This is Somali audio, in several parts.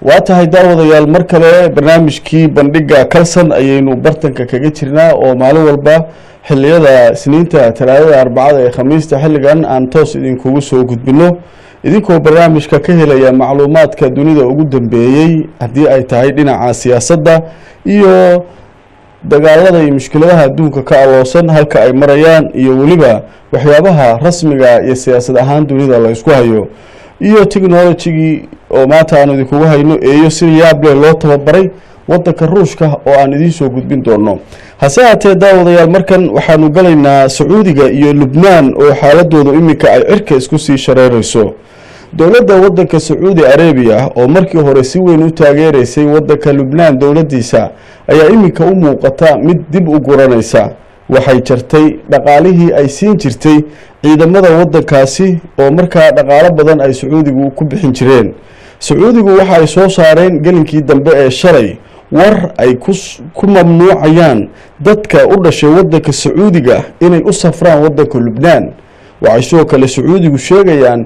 waatahay daawadayaal mar kale barnaamijkii bandhiga kalsan ayaynu bartanka kaga jirnaa oo maalin walba xilliyada isniinta talaadada arbacada ee khamiista xilligan aan toos idinkugu soo gudbino idinkoo barnaamijka ka helaya macluumaadka dunida ugu dambeeyey haddii ay tahay dhinaca siyaasadda iyo dagaalada iyo mushkiladaha adduunka ka aloosan halka ay marayaan iyo weliba waxyaabaha rasmiga iyo siyaasad ahaan dunida la isku hayo iyo technology oo maanta aan idinkugu hayno iyo si yaab leh loo tababaray wadanka Ruushka oo aan idin soo gudbin doono hase ahaatee daawadayaal markan waxaanu galaynaa Sacuudiga iyo Lubnaan oo xaaladoodu iminka ay cirka isku sii shareerayso dowladda wadanka Saudi Arabia oo markii hore si weyn u taageereysay wadanka Lubnaan dowladdiisa ayaa iminka u muuqata mid dib u guranaysa waxay jartay dhaqaalihii ay siin jirtay ciidamada wadankaasi oo markaa dhaqaale badan ay Sacuudigu ku bixin jireen Sacuudigu waxa ay soo saareen galinkii dambe ee shalay war ay ku mamnuucayaan dadka u dhashay wadanka Sacuudiga inay u safraan wadanka Lubnaan waxay soo kale Sacuudigu sheegayaan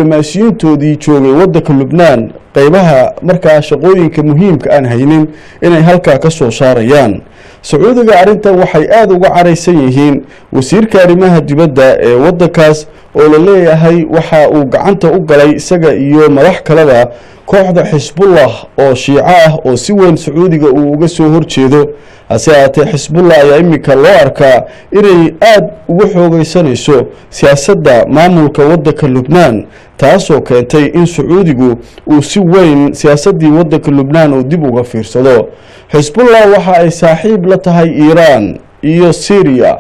diblomaasiyiintoodii joogay wadanka Lubnaan qaybaha markaa shaqooyinka muhiimka aan haynin inay halka ka soo saarayaan Sacuudiga arintan waxay aad uga careysan yihiin wasiirka arrimaha dibadda ee wadankaas oo la leeyahay waxa uu gacanta u galay isaga iyo madax kaleba kooxda Xisbullah oo Shiica ah oo si weyn Sacuudiga uu uga soo horjeedo hase ahaatee Xisbullah ayaa iminka loo arkaa inay aad ugu xoogaysanayso siyaasadda maamulka wadanka Lubnaan taasoo keentay in Sacuudigu uu si weyn siyaasaddii wadanka Lubnaan uu dib uga fiirsado Xisbullah waxa ay saaxiib la tahay Iiraan iyo Syria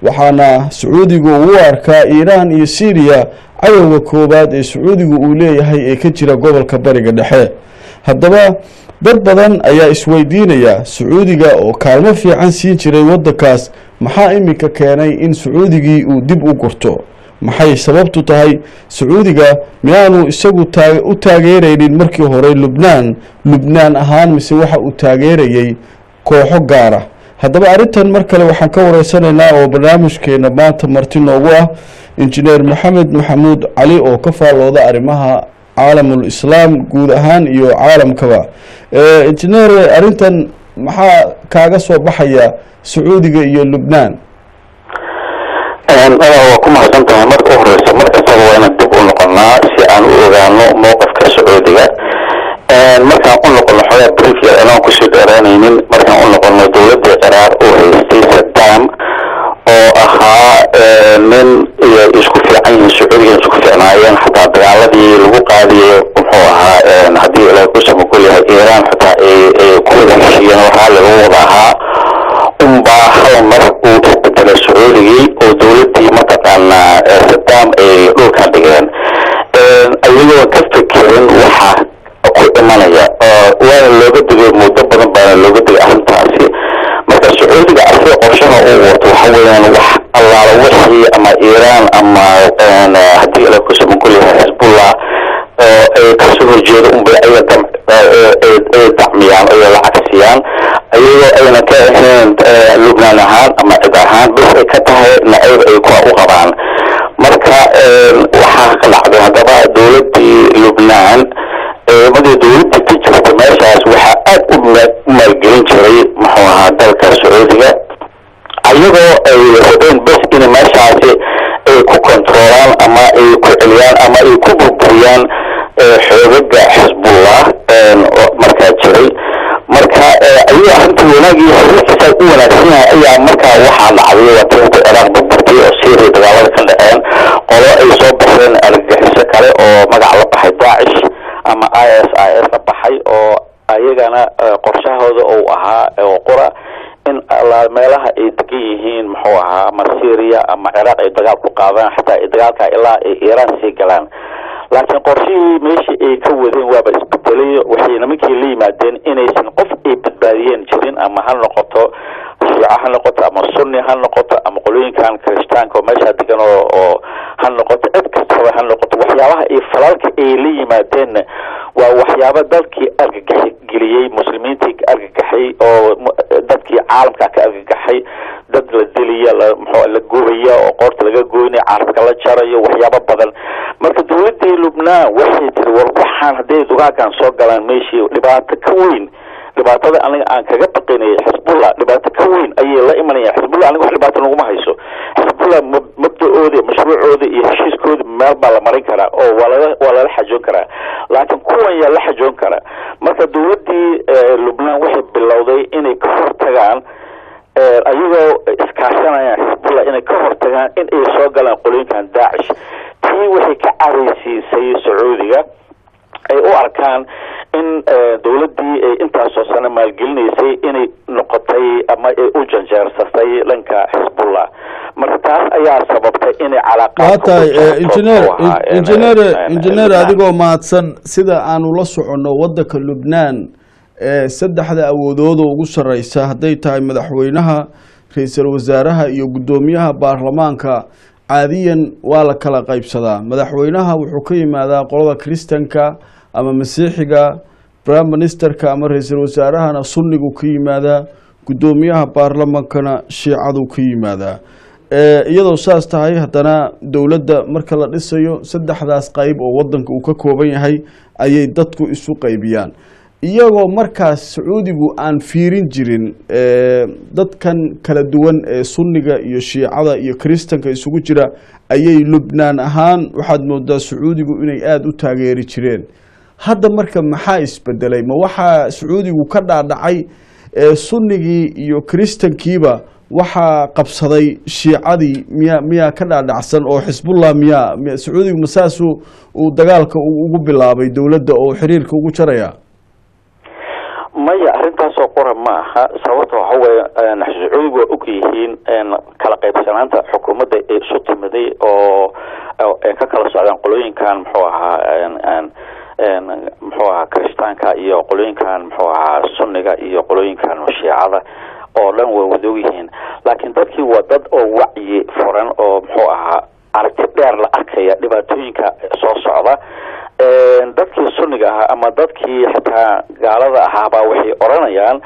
waxaana Sacuudigu uu arkaa Iiraan iyo Syria cadawga koobaad ee Sacuudigu uu leeyahay ee ka jira gobolka bariga dhexe haddaba dad badan ayaa isweydiinaya Sacuudiga oo kaalmo fiican siin jiray wadankaas maxaa iminka keenay in Sacuudigii uu dib u gurto maxay sababtu tahay Sacuudiga miyaanu isagu u taageeraynin markii hore Lubnaan ahaan mise waxa uu taageerayay kooxo gaar ah haddaba arintan mar kale waxaan ka wareysanaynaa oo barnaamijkeena maanta marti noogu ah injineer Maxamed Maxamuud Cali oo ka faalooda arrimaha caalamul islaam guud ahaan iyo caalamkaba injineer arintan maxaa kaaga soo baxaya Sacuudiga iyo Lubnaan waa ku mahadsantahay marka horeysa markasta waa inaan dib u noqonnaa si aan u ogaano mowqifka Sacuudiga markaan u noqono xogaa briefya inaan kusii dheeraanaynin markaan u noqono dowladda Ciraaq oo haystay Saddam oo ahaa nin isku fiican yihiin Sacuudiga isku fiicnaayeen xataa dagaaladii lagu qaadiyay wuxuu ahaa haddii ilaahay ku samagol yahay Iiraan xataa ay ku wada heshiiyeen waxaa lagu wada ahaa unbaa hal mar uu isbedelay Sacuudigii oo dowladdii mataqaanaa Saddam ay dhulka dhigeen ayagoo ka fikirin waxa ku imanaya waana looga digay muddo badan baana looga digay arrintaasi marka Sacuudiga asii qorshaha uu wato waxa weeyaan wax allaala wixii ama Iiraan ama haddii ilaahay ku samagol yahay Xisbullah ay ka soo horjeedo unbay ay dacmiyaan oo lacag siiyaan ayagoo ayna ka ahayn Lubnaan ahaan ama cid ahaan bas ay ka tahay nacayb ay ku qabaan marka waxaa ka dhacday haddaba dowladdii Lubnaan madii dowladda ka jirta meeshaas waxaa aad u maalgelin jiray muxuu ahaa dalka Sacuudiga ayagoo ay rabeen bas in meeshaasi ay ku kontroolaan ama ay ku celiyaan ama ay ku burburiyaan xoogaga Xisbullah markaa jiray marka ayaga arrinta wanaagii xiriirkiisa u wanaagsan yahay ayaa markaa waxaa dhacday wadanka Ciraaq burburtay oo Syria dagaalada ka dhaceen qolo ay soo baxeen argagixiso kale oo magac la baxay Daesh ama ISIS la baxay oo ayagana qorshahooda uu ahaa oo qora in meelaha ay degan yihiin muxuu ahaa ama Syria ama Ciraaq ay dagaal ku qaadaan xataa ay dagaalka ilaa ay Iiraan sii galaan laakiin qorshihii meeshii ay ka wadeen waaba isbedelay waxay nimankii la yimaadeen inaysan qof ay badbaadiyeen jirin ama ha noqoto Shiica ha noqoto ama Sunni ha noqoto ama qolooyinkan Kirishtaanka oo meesha degan oo ha noqoto cid kastaba ha noqoto waxyaabaha ay falalka ay la yimaadeen waa waxyaabo dalkii argagaxay muslimiintii argagaxay oo dadkii caalamka ka argagaxay dad la diliya la goobaya oo qoorta laga gooynay carabka la jarayo waxyaabo badan marka dawladda Lubnaan waxay tiri war waxaan haday dugaagan soo galaan meeshii dhibaato ka weyn dhibaatada aniga aan kaga baqinay Hezbollah dhibaato ka weyn ayay la imanayaan Hezbollah aniga wax dhibaato laguma hayso Hezbollah mabda'ooda mashruucooda iyo heshiiskooda meel baa la marin karaa oo waa la xajoon karaa laakiin kuwan yaa la xajoon karaa marka dawladdii Lubnaan waxay bilowday inay ka hortagaan ayagoo iskaashanayaan Hezbollah inay ka hortagaan in ay soo galaan qolooyinkan Daesh tii waxay ka careysiisay Sacuudiga ay u arkaan in dawladdii ay intaas oo sano maalgelinaysay inay noqotay ama ay u janjeersatay dhanka Hezbollah marka taas ayaa sababtay inay injineer adigoo mahadsan sida aanu la soconno waddanka Lubnaan saddexda awoodood oo ugu sareysa haday tahay madaxweynaha ra'iisul wasaaraha iyo gudoomiyaha baarlamaanka caadiyan waa la kala qaybsadaa madaxweynaha wuxuu ka yimaadaa qolada Kristanka ama Masiixiga prime ministerka ama ra'iisul wasaarahana sunnigu ka yimaadaa gudoomiyaha baarlamaankana shiicadu ka yimaadaa iyadoo saas tahay haddana dawladda marka la dhisayo saddexdaas qayb oo waddanka uu ka kooban yahay ayay dadku isu qaybiyaan iyagoo markaas Sacuudigu aan fiirin jirin dadkan kala duwan ee sunniga iyo shiicada iyo kristanka isugu jira ayay Lubnaan ahaan waxaad moodaa Sacuudigu inay aad u taageeri jireen hadda marka maxaa isbedelay ma waxa Sacuudigu ka dhaadhacay sunnigii iyo kristankiiba waxa qabsaday shiicadii miya ka dhaadhacsan oo Hezbollah miya Sacuudigu masaasu uu dagaalka ugu bilaabay dawladda oo xiriirka ugu jaraya maya arrintaas oo qoran ma aha sababtoo waxa weeye Sacuudigu waa og yihiin kala qaybsanaanta xukuumadda ee isu timiday oo ka kala socdaan qolooyinkan muxuu ahaa kristaanka iyo qolooyinkan muxuu ahaa sunniga iyo qolooyinkan shiicada oo dhan way wadaw yihiin laakiin dadkii waa dad oo wacyi furan oo muxuu ahaa aragti dheer la arkaya dhibaatooyinka soo socda dadkii sunniga ahaa ama dadkii xitaa gaalada ahaaba waxay oranayaan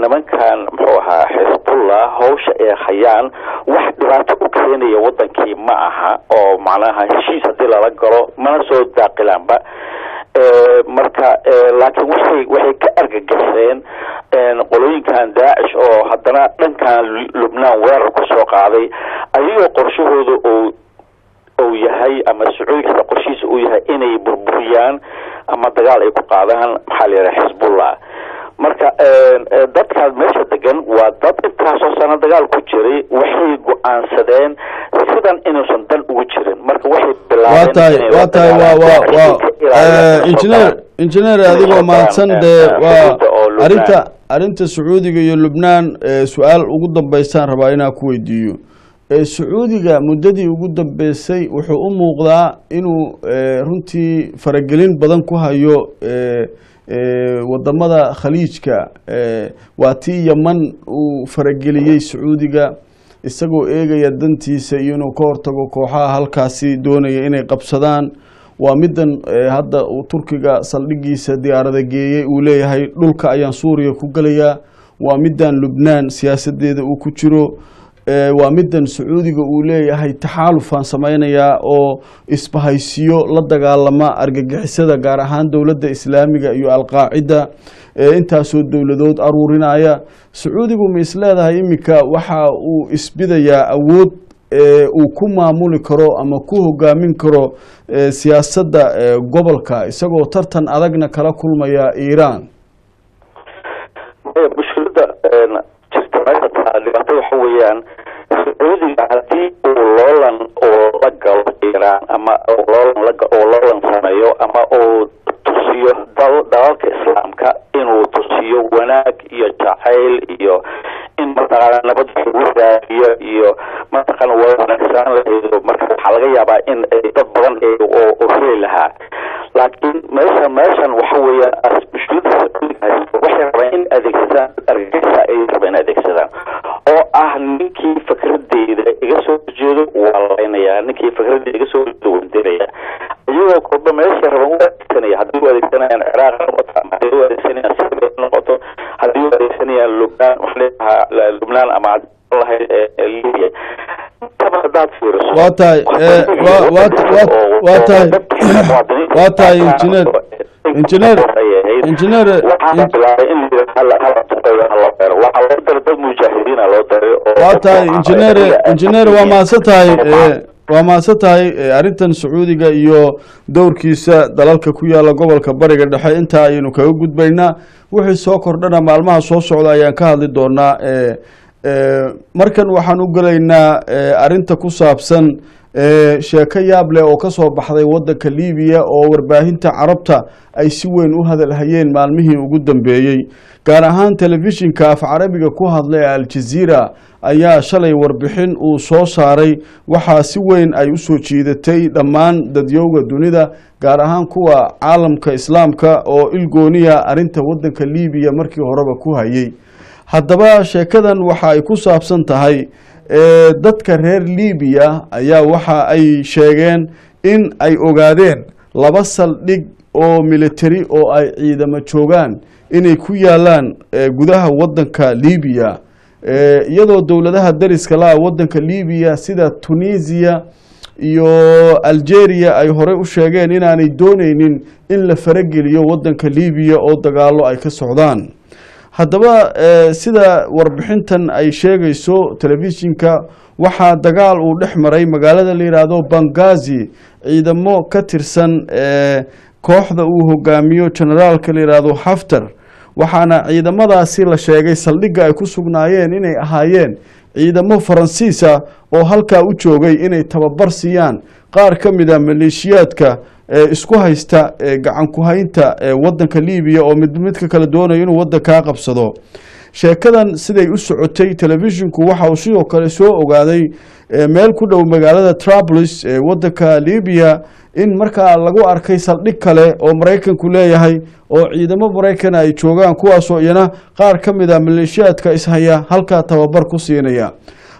nimankan muxuu ahaa Hezbollah hawsha ay hayaan wax dhibaato u keenaya wadankii ma aha oo macnaha heshiis hadii lala galo mana soo daaqilaanba marka laakiin waxay ka argagixeen qolooyinkan Daesh oo haddana dhankan Lubnaan weerar ku soo qaaday ayagoo qorshahooda oo yahay ama Sacuudiga qorshiisa uu yahay inay burburiyaan ama dagaal ay ku qaadaan maxaa la yiraahdaa Hezbollah marka dadka meesha degan waa dad intaas oo sano dagaal ku jiray waxay go'aansadeen sidan inuusan dan ugu jirin marka waxay bilaabeen injineer adigoo mahadsan waa arinta Sacuudiga iyo Lubnaan su'aal ugu dambeysaan rabaa inaan ku weydiiyo Sacuudiga muddadii ugu dambeysay wuxuu u muuqdaa inuu runtii faragelin badan ku hayo wadamada khaliijka waa tii Yemen uu farageliyay Sacuudiga isagoo eegaya dantiisa iyo inuu ka hortago kooxaha halkaasi doonaya inay qabsadaan waa midan hadda uu Turkiga saldhigiisa diyaarada geeyay uu leeyahay dhulka ayaan Suuriya ku galayaa waa midan Lubnaan siyaasadeeda uu ku jiro waa midan Sacuudiga uu leeyahay taxaalufan sameynaya oo isbahaysiyo la dagaalama argagixisada gaar ahaan dawladda Islaamiga iyo Al-Qaacida intaasoo dawladood aruurinaya Sacuudigu ma isleedahay imika waxa uu isbidayaa awood uu ku maamuli karo ama ku hogaamin karo siyaasadda gobolka isagoo tartan adagna kala kulmaya Iiraan dhibaatada waxa weeyaan Sacuudiga hadii uu loolan oo la galo Iiraan ama loolan sameeyo ama uu tusiyo dalalka Islaamka inuu tusiyo wanaag iyo jacayl iyo in mataqaana nabad wadaagyo iyo mataqaana wanaagsan leeyahay marka waxa laga yaabaa in dad badan oo heli lahaa laakiin meeshan waxa weeyaan waxay rabaan in adeegsadaan argagixisa ay rabaan in adeegsadaan oo ah ninkii fikradeyda iga soo jeedo waa leenayaa ninkii fikradeyda iga soo duwandeeya iyagoo kooba meesha rabaan u adeegsanaya haddii uu adeegsanayaan Ciraaq haddii uu adeegsanayaan Syria noqoto haddii uu adeegsanayaan Lubnaan wax leeyahay Lubnaan ama lahayd Liibiya tabadaad fiiriso waa tahay engineer waa mahadsan tahay arrintan sacuudiga iyo dowrkiisa dalalka ku yaala gobolka bariga dhexe intaa ayaynu kaga gudbaynaa wixii soo kordhana maalmaha soo socda ayaan ka hadli doonaa markan waxaan u gelaynaa arrinta ku saabsan sheeko yaab leh oo ka soo baxday waddanka liibiya oo warbaahinta carabta ay si weyn u hadalhayeen maalmihii ugu dambeeyey gaar ahaan telefishinka af carabiga ku hadla ee aljaziira ayaa shalay warbixin uu soo saaray waxaa si weyn ay u soo jiidatay dhammaan dadyowga dunida gaar ahaan kuwa caalamka islaamka oo ilgooniya arrinta waddanka liibiya markii horeba ku hayay haddaba sheekadan waxa ay ku saabsan tahay dadka reer liibiya ayaa waxa ay sheegeen in ay ogaadeen 2 saldhig oo military oo ay ciidamo joogaan inay ku yaalaan gudaha waddanka liibiya iyadoo dowladaha dariska la waddanka liibiya sida Tunisia iyo Algeria ay hore u sheegeen inaanay dooneynin in la farageliyo waddanka liibiya oo dagaalo ay ka socdaan haddaba sida warbixintan ay sheegayso telefishinka waxaa dagaal uu dhex maray magaalada la yiraahdo Benghazi ciidamo ka tirsan kooxda uu hogaamiyo generaalka la yiraahdo Haftar waxaana ciidamadaasi la sheegay saldhigga ay ku sugnaayeen inay ahaayeen ciidamo Faransiisa oo halka u joogay inay tababar siiyaan qaar ka mid ah maleeshiyaadka isku haysta gacan ku haynta waddanka liibiya oo midka kala doonayo inuu waddanka qabsado sheekadan siday u socotay telefishinku waxa uu sidoo kale soo ogaaday meel ku dhow magaalada Trablis waddanka liibiya in markaa lagu arkay saldhig kale oo Mareykanku leeyahay oo ciidamo Mareykan ay joogaan kuwaas oo iyana qaar ka mid ah maleeshiyaadka ishaya halka tababar ku siinaya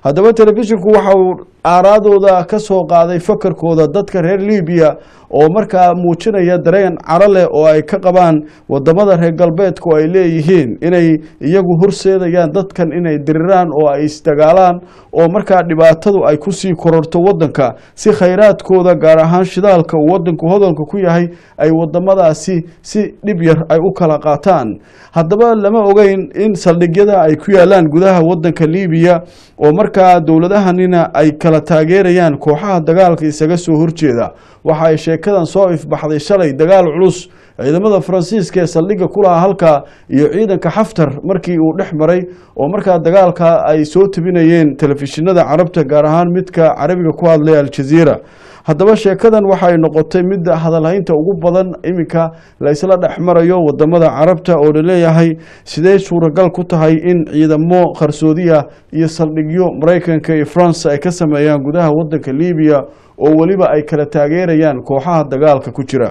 haddaba telefishinku waxa uu aaraadooda ka soo qaaday fakarkooda dadka reer liibiya oo markaa muujinaya dareen caro leh oo ay ka qabaan wadamada reer galbeedku ay leeyihiin inay iyagu horseedayaan dadkan inay diriraan oo ay isdagaalaan oo markaa dhibaatadu ay ku sii kororto waddanka si khayraadkooda gaar ahaan shidaalka uu waddanku hodanka ku yahay ay wadamadaasi si dhib yar ay u kala qaataan haddaba lama ogeyn in saldhigyada ay ku yaalaan gudaha waddanka liibiya oo markaa dowladahanina ay kala taageerayaan kooxaha dagaalka isaga soo horjeeda waxa ay sheekadan soo ifbaxday shalay dagaal culus ciidamada Faransiiska ee saldhigga ku lahaa halka iyo ciidanka Haftar markii uu dhex maray oo markaa dagaalka ay soo tabinayeen telefishinada carabta gaar ahaan midka carabiga ku hadlay Aljazeera haddaba sheekadan waxa ay noqotay mid hadalhaynta ugu badan iminka la isla dhex marayo wadamada carabta oo leeyahay sidee suuragal ku tahay in ciidamo qarsoodiya iyo saldhigyo Mareykanka iyo France ay ka sameeyaan gudaha waddanka liibiya oo waliba ay kala taageerayaan kooxaha dagaalka ku jira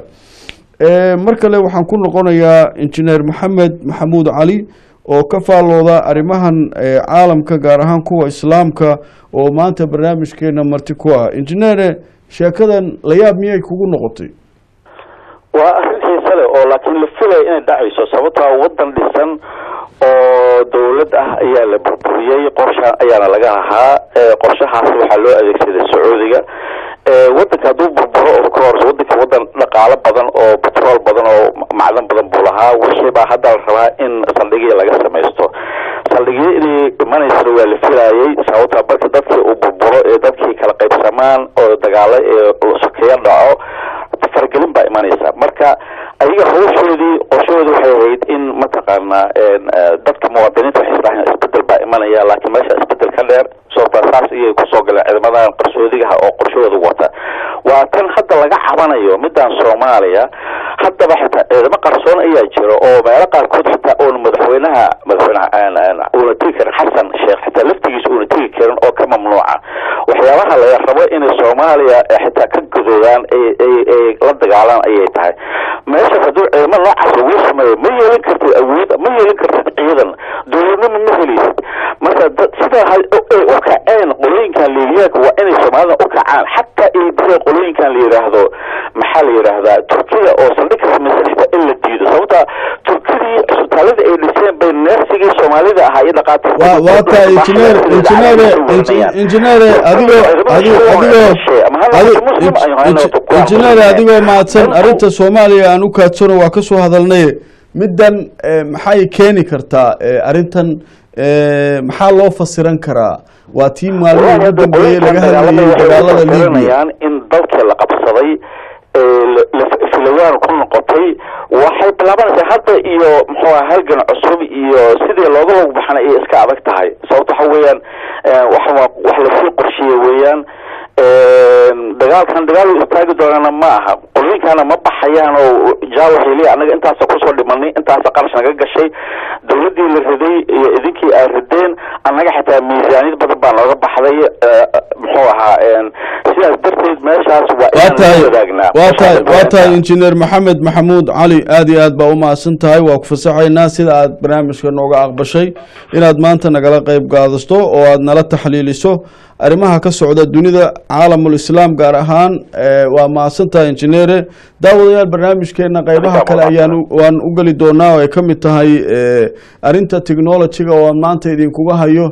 mar kale waxaan ku noqonayaa injineer maxamuud cali oo ka faalooda arrimahan caalamka gaar ahaan kuwa islaamka oo maanta barnaamijkeena marti ku ah injineer sheekadan la yaab miyay kugu noqotay waa arrin xiiso leh oo laakiin la filay inay dhacayso sababtoo waddan dhisan oo dawlad ah ayaa la burburiyay qorshe ayaana laga lahaa qorshahaas waxaa loo adeegsaday Sacuudiga waddanka hadduu burburo of course waddan dhaqaale badan oo petrol badan oo macdan badan buu lahaa wixii baa hadda la rabaa in saldhigyo laga samaysto saldhigyadii imanaysa waa la filayay sababtoo marka dadkii uu burburo ee dadkii kala qaybsamaan oo dagaalo ee sokeeyo dhaco fargelin baa imanaysa marka ayaga hawshoodii qorshoodu waxay ahayd in mataqaanaa dadka muwaadiniinta xisbaahan isbedel baa imanaya laakiin meesha isbedel ka dheer sababta saas iyay ku soo galeen ciidamadan qarsoodiga oo qorshoodu wata waa tan hadda laga cabanayo midaan Soomaaliya haddaba xitaa ciidamo qarsoon ayaa jira oo meelo qaarkood xitaa oo madaxweynaha uu tagi karin Xasan Sheekh xitaa laftigiisa uu tagi karin oo ka mamnuuca waxyaabaha la rabo in Soomaaliya xitaa ka gudoodaan ay la dagaalaan ayay tahay meesha hadduu ciidamo noocaas ugu sameeyo ma yeelin kartid awood ma yeelin kartid ciidan dowladnimo ma helaysid marka sida u kaceen qolooyinkan liibiyaanka waa inay Soomaalida u kacaan xataa ay bixiyaan qolooyinkan la yiraahdo maxaa la yiraahdaa Turkiga oo saldhig ka samaysan xitaa in la diido sababta Turkiga isbitaalada ay dhiseen bay neersigii soomaalida ahaa iyo dhaqaatiirta waata injineer adigoo mahadsan arrinta Soomaaliya aan u kaadsano waa ka soo hadalnay middan maxay keeni kartaa arrintan maxaa loo fasiran karaa waa tii maalmaha ugu dambeeyay laga hadlayay dagaalada Liibiya in dalka la qabsaday filawaan ku noqotay waxay bilaabanaysaa hadda iyo muxuu ahaa halgan cusub iyo sidii looga log baxana ay iska adag tahay sababta waxa weeyaan wax la sii qorsheeyay weeyaan dagaalkan dagaal istaagi doonana ma aha qolinkaana ma baxayaan oo jaawo xilli anaga intaas ku soo dhimanay intaas qarash naga gashay dawladii la riday iyo idinkii ay rideen anaga xitaa miisaaniyad badan baa looga baxday muxuu ahaa sidaas darteed meeshaas waa tahay injineer maxamed maxamuud cali aad iyo aad baa u mahadsan tahay waa ku fasaxaynaa sida aad barnaamijka nooga aqbashay inaad maanta nagala qayb qaadato oo aad nala taxliiliso arrimaha ka socda dunida caalamul islaam gaar ahaan waa mahadsan tahay injineere daawadayaal barnaamijkeena qaybaha kale waan u gali doonaa oo ay ka mid tahay arrinta technology-ga oo maanta idinkuga hayo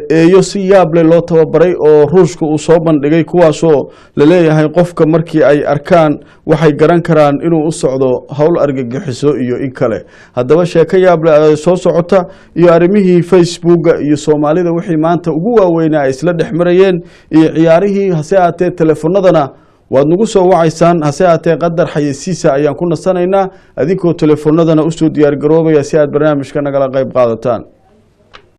eeyo si yaab leh loo tababaray oo ruushka uu soo bandhigay kuwaasoo la leeyahay qofka markii ay arkaan waxay garan karaan inuu u socdo howl argagixiso iyo in kale haddaba sheeko yaab leh ay soo socota iyo arrimihii facebooka iyo Soomaalida wixii maanta ugu waaweynaa ay isla dhexmarayeen iyo ciyaarihii hase aatee telefoonadana waad nagu soo wacaysaan hase aatee qadar xayeysiisa ayaan ku nasanaynaa adinkoo telefoonadana u soo diyaar garoobaya si aad barnaamijka nagala qayb qaadataan